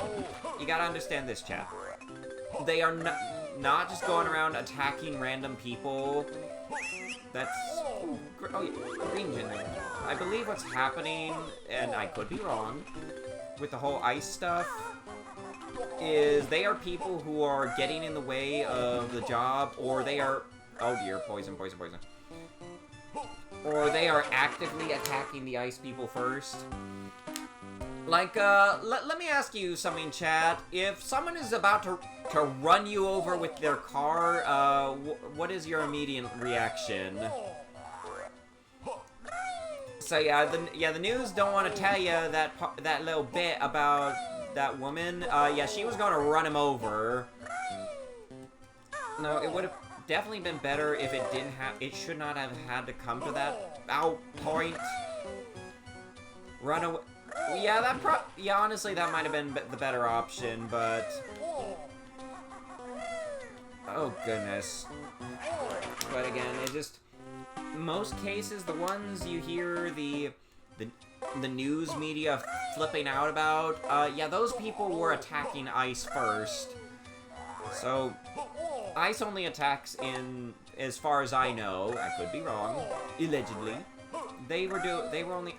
you gotta understand this, chat. They are not just going around attacking random people. That's, oh yeah, green gender. I believe what's happening, and I could be wrong, with the whole ICE stuff, is they are people who are getting in the way of the job, or they are, oh dear, poison. Or they are actively attacking the ICE people first. Like, let me ask you something, chat. If someone is about to run you over with their car, what is your immediate reaction? So yeah, the news don't want to tell you that little bit about that woman. Yeah, she was going to run him over. No, it would have definitely been better if it didn't have. It should not have had to come to that point. Run away. Yeah, yeah, honestly, that might have been the better option, but oh goodness. But again, it just, most cases, the ones you hear the news media flipping out about, yeah, those people were attacking ICE first. So ICE only attacks in, as far as I know, I could be wrong, allegedly, they were only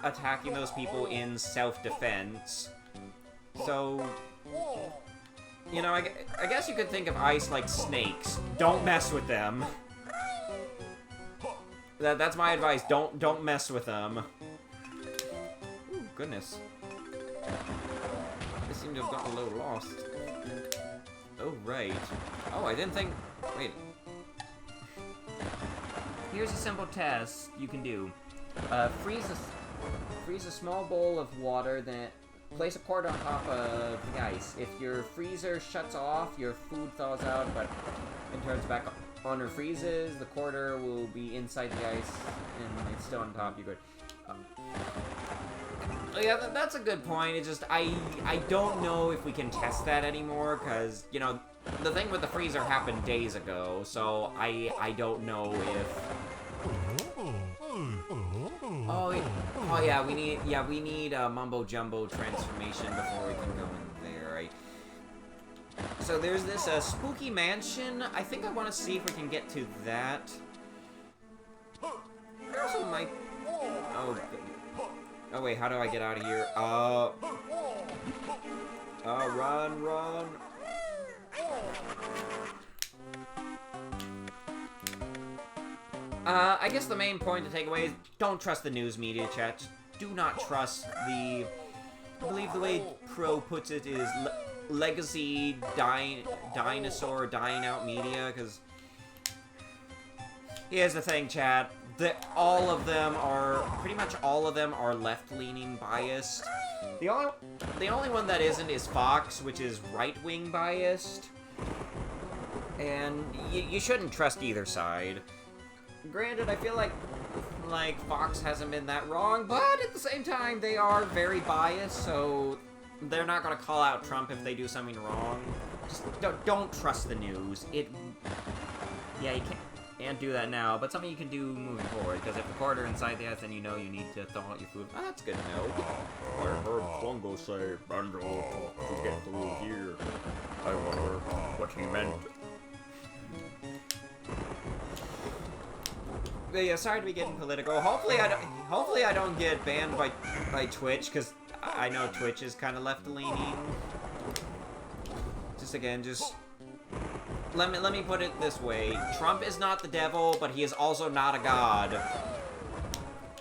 attacking those people in self-defense. So, you know, I guess you could think of ICE like snakes. Don't mess with them. That's my advice. Don't mess with them. Ooh, goodness. I seem to have gotten a little lost. Oh, right. Oh, I didn't think... Wait. Here's a simple test you can do. Freeze a small bowl of water, then place a quarter on top of the ice. If your freezer shuts off, your food thaws out, but it turns back on or freezes, the quarter will be inside the ice, and it's still on top. You're good. Yeah, that's a good point. It's just, I don't know if we can test that anymore, because, you know, the thing with the freezer happened days ago, so I don't know if... Oh yeah, we need a Mumbo Jumbo transformation before we can go in there, right? So there's this spooky mansion. I think I want to see if we can get to that. There also might... Oh wait, how do I get out of here? Run. I guess the main point to take away is don't trust the news media, chat. Just do not trust the... I believe the way Pro puts it is legacy dinosaur dying out media, because... Here's the thing, chat. Pretty much all of them are left-leaning biased. The only one that isn't is Fox, which is right-wing biased. And you shouldn't trust either side. Granted, I feel like Fox hasn't been that wrong, but at the same time, they are very biased, so they're not gonna call out Trump if they do something wrong. Just don't trust the news. Yeah, you can't do that now, but something you can do moving forward, because if the quarter inside the house, then you know you need to thaw out your food. Oh, that's good to know. I heard Flungo say, Banjo, to get through here. I wonder what he meant. But yeah, sorry to be getting political. Hopefully I don't get banned by Twitch, because I know Twitch is kind of left-leaning. Just let me put it this way. Trump is not the devil, but he is also not a god.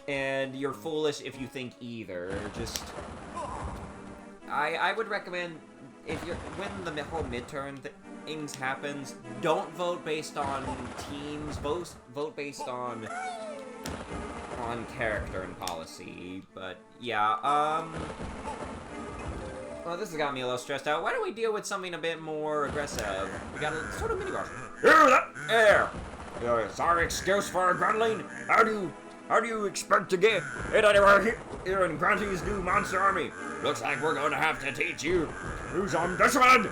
And you're foolish if you think either. Just... I would recommend, when the whole midterm things happens, don't vote based on teams, vote based on character and policy. But yeah, well, this has got me a little stressed out. Why don't we deal with something a bit more aggressive? We got a sort of mini boss. Sorry excuse for a gruntling. How do you expect to get it anywhere here in Grunty's new monster army? Looks like we're going to have to teach you who's on this one.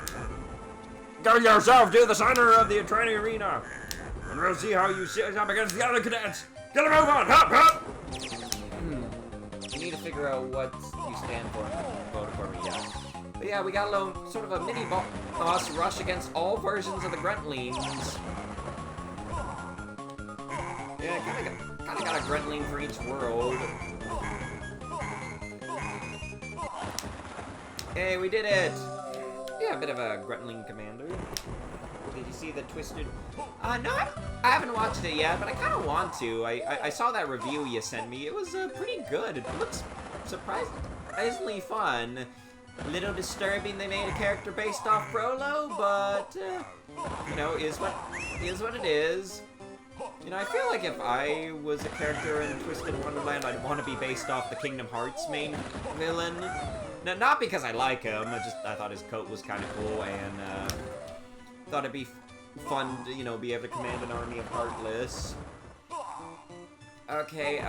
Go yourself to the center of the training arena, and we'll see how you sit up against the other cadets. Get a move on, hop! You need to figure out what you stand for and vote for me, yeah. But yeah, we got a little, sort of a mini boss rush against all versions of the Gruntlings. Yeah, kinda got a Gruntling for each world. Hey, we did it! Yeah, a bit of a Gruntling commander. Did you see the twisted... No, I haven't watched it yet, but I kind of want to. I saw that review you sent me. It was pretty good. It looks surprisingly fun. A little disturbing they made a character based off Frollo, but, you know, is what it is. You know, I feel like if I was a character in Twisted Wonderland, I'd want to be based off the Kingdom Hearts main villain. No, not because I like him, I thought his coat was kind of cool, and, thought it'd be fun to, you know, be able to command an army of Heartless. Okay,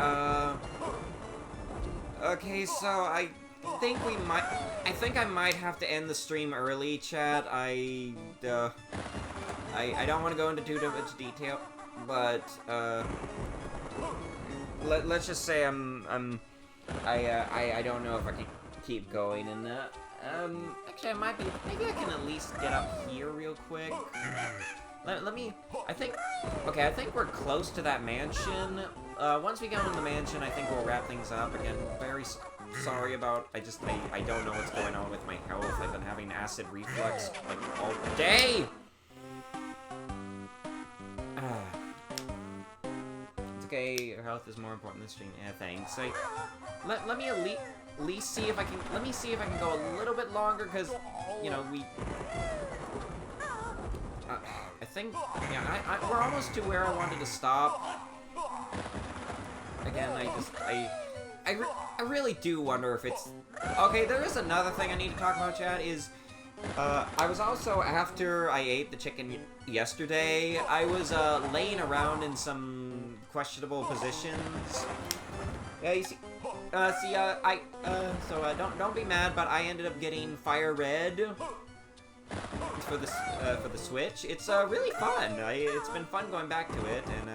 okay, so I think I might have to end the stream early, chat. I don't want to go into too much detail, but, let's just say I don't know if I can keep going in that. Actually, maybe I can at least get up here real quick. Let me, I think we're close to that mansion. Once we go in the mansion, I think we'll wrap things up. Again, very sorry about, I don't know what's going on with my health. I've been having acid reflux, like, all day! It's okay, your health is more important than stream. Yeah, thanks. Let me at least see if I can, go a little bit longer, because, you know, I think, yeah, we're almost to where I wanted to stop. Again, I really do wonder if it's... Okay, there is another thing I need to talk about, chat, is... I was also, after I ate the chicken yesterday, I was, laying around in some questionable positions. Yeah, you don't be mad, but I ended up getting Fire Red for the Switch. It's really fun. It's been fun going back to it, and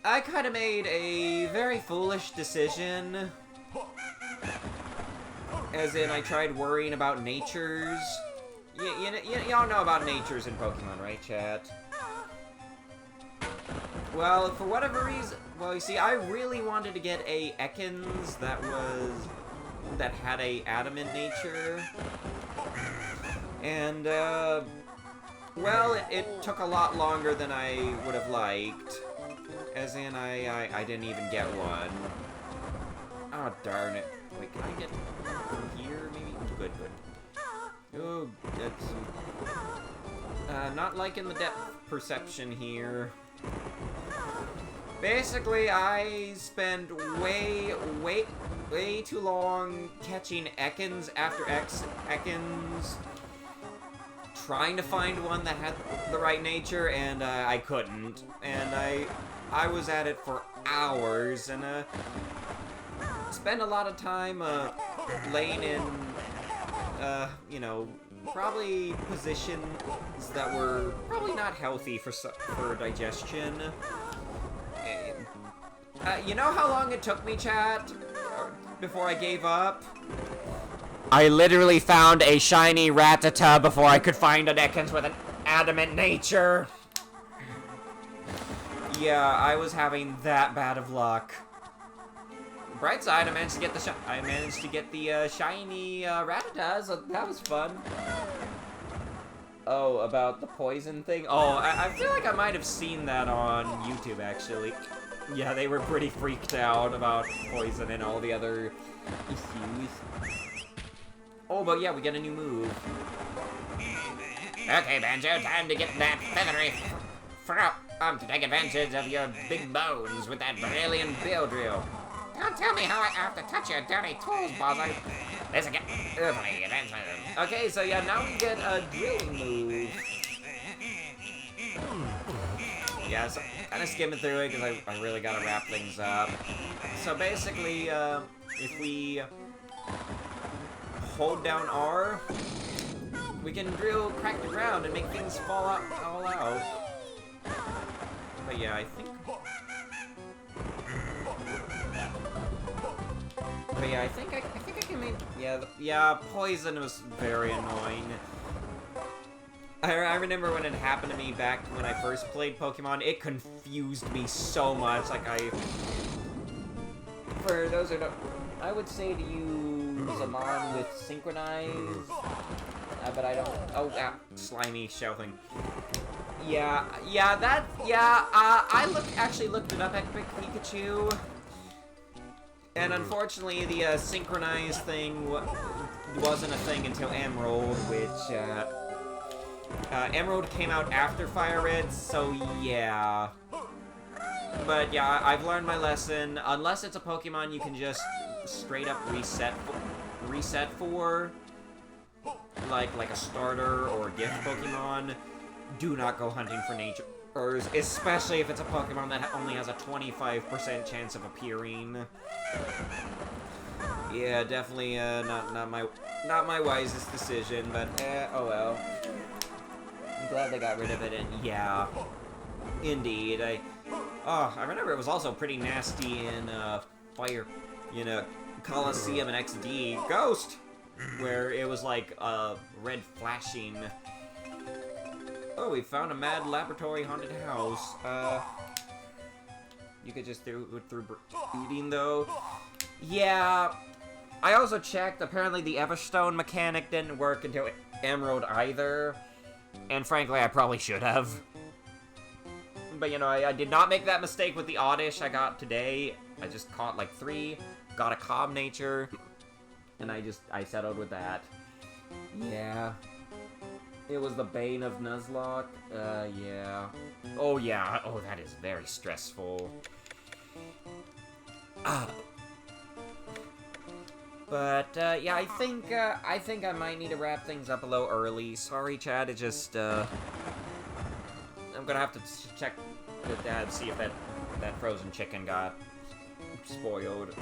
I kind of made a very foolish decision. As in, I tried worrying about natures. Y'all know about natures in Pokemon, right, chat? Well, for whatever reason, well, you see, I really wanted to get a Ekans that had a adamant nature. And, well, it took a lot longer than I would have liked. As in, I didn't even get one. Oh, darn it. Wait, can I get from here, maybe? Good. Oh, that's... not liking the depth perception here. Basically, I spend way too long catching Ekans after Ekans, trying to find one that had the right nature, and I couldn't. And I was at it for hours, and spent a lot of time laying in, you know, probably positions that were probably not healthy for digestion. You know how long it took me, chat, before I gave up? I literally found a shiny Rattata before I could find an Ekans with an adamant nature. Yeah, I was having that bad of luck. Bright side, I managed to get the shiny Rattata, so that was fun. Oh, about the poison thing? Oh, I feel like I might have seen that on YouTube, actually. Yeah, they were pretty freaked out about poison and all the other issues. Oh, but yeah, we get a new move. Okay, Banjo, time to get that feathery to take advantage of your big bones with that brilliant bill drill. Don't tell me how I have to touch your dirty tools, Buzzer. Listen, get early advancement. Okay, so yeah, now we get a drilling move. Yeah, so kind of skimming through it because I really gotta wrap things up. So basically, if we hold down R, we can crack the ground and make things fall out all out. But yeah, I think I can make. Yeah, poison was very annoying. I remember when it happened to me back when I first played Pokemon. It confused me so much. Like for those who don't, I would say to use a mon with Synchronize, but I don't. Oh, slimy shell thing. I actually looked it up at Quick Pikachu. And unfortunately, the Synchronize thing wasn't a thing until Emerald, which, Emerald came out after Fire Red, so yeah. But yeah, I've learned my lesson. Unless it's a Pokemon you can just straight up reset for, like a starter or gift Pokemon, do not go hunting for natures, especially if it's a Pokemon that only has a 25% chance of appearing. Yeah, definitely not my wisest decision, but oh well. I'm glad they got rid of it, and yeah, indeed. I remember it was also pretty nasty in Coliseum and XD Ghost, where it was like red flashing. Oh, we found a mad laboratory haunted house. You could just through eating though. Yeah, I also checked. Apparently, the Everstone mechanic didn't work until Emerald either, and frankly, I probably should have. But you know, I did not make that mistake with the Oddish I got today. I just caught like 3, got a Calm Nature, and I settled with that. Yeah. It was the bane of Nuzlocke. Yeah. Oh yeah. Oh, that is very stressful. But yeah, I think I might need to wrap things up a little early. Sorry, Chad. It just I'm gonna have to check with Dad, see if that frozen chicken got spoiled.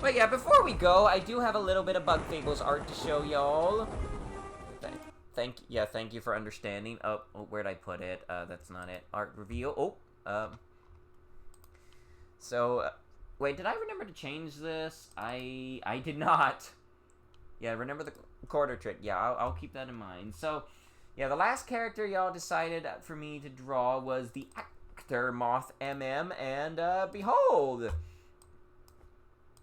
But yeah, before we go, I do have a little bit of Bug Fables art to show y'all. Thank you for understanding. Oh, where'd I put it? That's not it. Art reveal. Wait, did I remember to change this? I did not. Yeah, remember the quarter trick. Yeah, I'll keep that in mind. So, yeah, the last character y'all decided for me to draw was the actor Moth MM, and behold.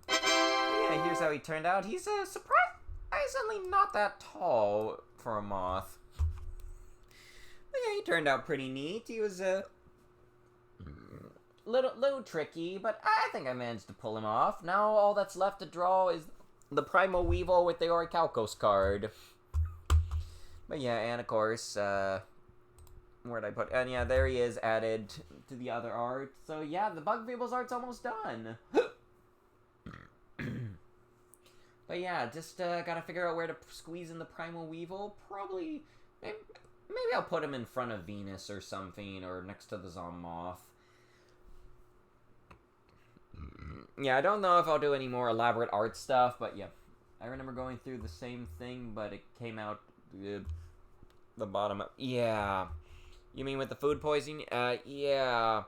Yeah, here's how he turned out. He's surprisingly not that tall for a moth. But yeah, he turned out pretty neat. He was little tricky, but I think I managed to pull him off. Now all that's left to draw is the Primal Weevil with the Orichalcos card. But yeah, and of course, where'd I put? And yeah, there he is added to the other art. So yeah, the Bug Fables art's almost done. But yeah, just gotta figure out where to squeeze in the Primal Weevil. Probably, maybe I'll put him in front of Venus or something, or next to the Zommoth. Yeah, I don't know if I'll do any more elaborate art stuff, but yeah. I remember going through the same thing, but it came out the bottom up. Yeah. You mean with the food poisoning? Yeah.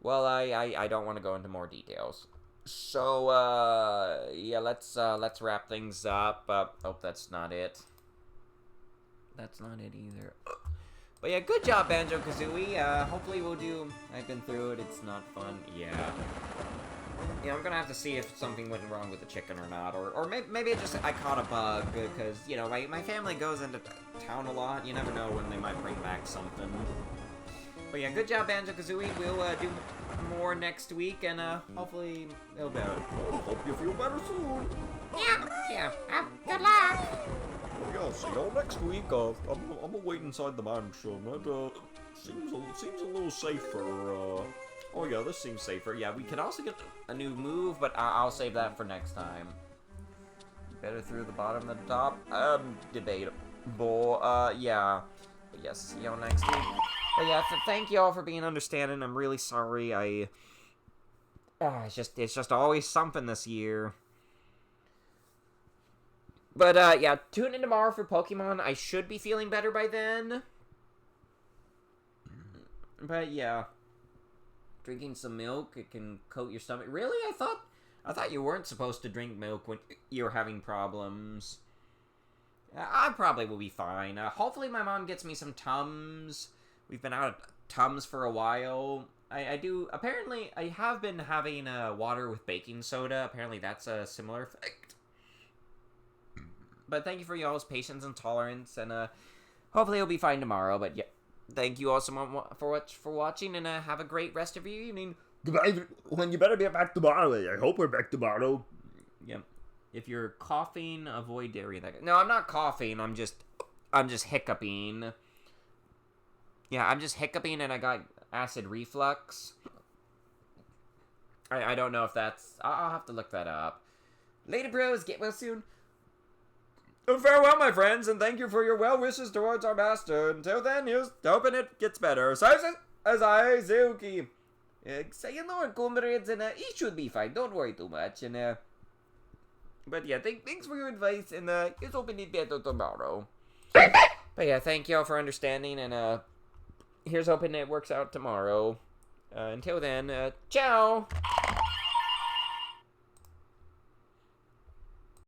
Well, I don't want to go into more details. So, yeah, let's wrap things up. Oh, that's not it. That's not it either. But yeah, good job, Banjo Kazooie. Hopefully we'll do... I've been through it, it's not fun. Yeah. Yeah, I'm gonna have to see if something went wrong with the chicken or not, or maybe I caught a bug, because, you know, my family goes into town a lot, you never know when they might bring back something. But yeah, good job, Banjo Kazooie. We'll do more next week, and hopefully it'll be better. Hope you feel better soon. Yeah. Good luck. Yeah, I'll see y'all next week. I'm gonna wait inside the mansion. That seems a little safer. Oh yeah, this seems safer. Yeah, we could also get a new move, but I'll save that for next time. Better through the bottom than the top? Debatable. Yeah. But yes, see y'all next week. But yeah, thank y'all for being understanding. I'm really sorry. It's just always something this year. But yeah, tune in tomorrow for Pokemon. I should be feeling better by then. But yeah. Drinking some milk, it can coat your stomach. Really? I thought you weren't supposed to drink milk when you're having problems. I probably will be fine. Hopefully my mom gets me some Tums. We've been out of Tums for a while. Apparently, I have been having water with baking soda. Apparently that's a similar effect. But thank you for y'all's patience and tolerance, and hopefully it'll be fine tomorrow. But yeah, thank you all so much for watching, and have a great rest of your evening. Goodbye. When you better be back tomorrow. I hope we're back tomorrow. Yep. If you're coughing, avoid dairy. No, I'm not coughing. I'm just hiccuping. Yeah, I'm just hiccuping, and I got acid reflux. I don't know if that's... I'll have to look that up. Later, bros. Get well soon. Farewell, my friends, and thank you for your well wishes towards our master. Until then, here's hoping it gets better. Zeuki. Saying Lord comrades, and he should be fine. Don't worry too much. And but yeah, thanks for your advice, and here's hoping it better tomorrow. But yeah, thank y'all for understanding, and here's hoping it works out tomorrow. Until then, ciao.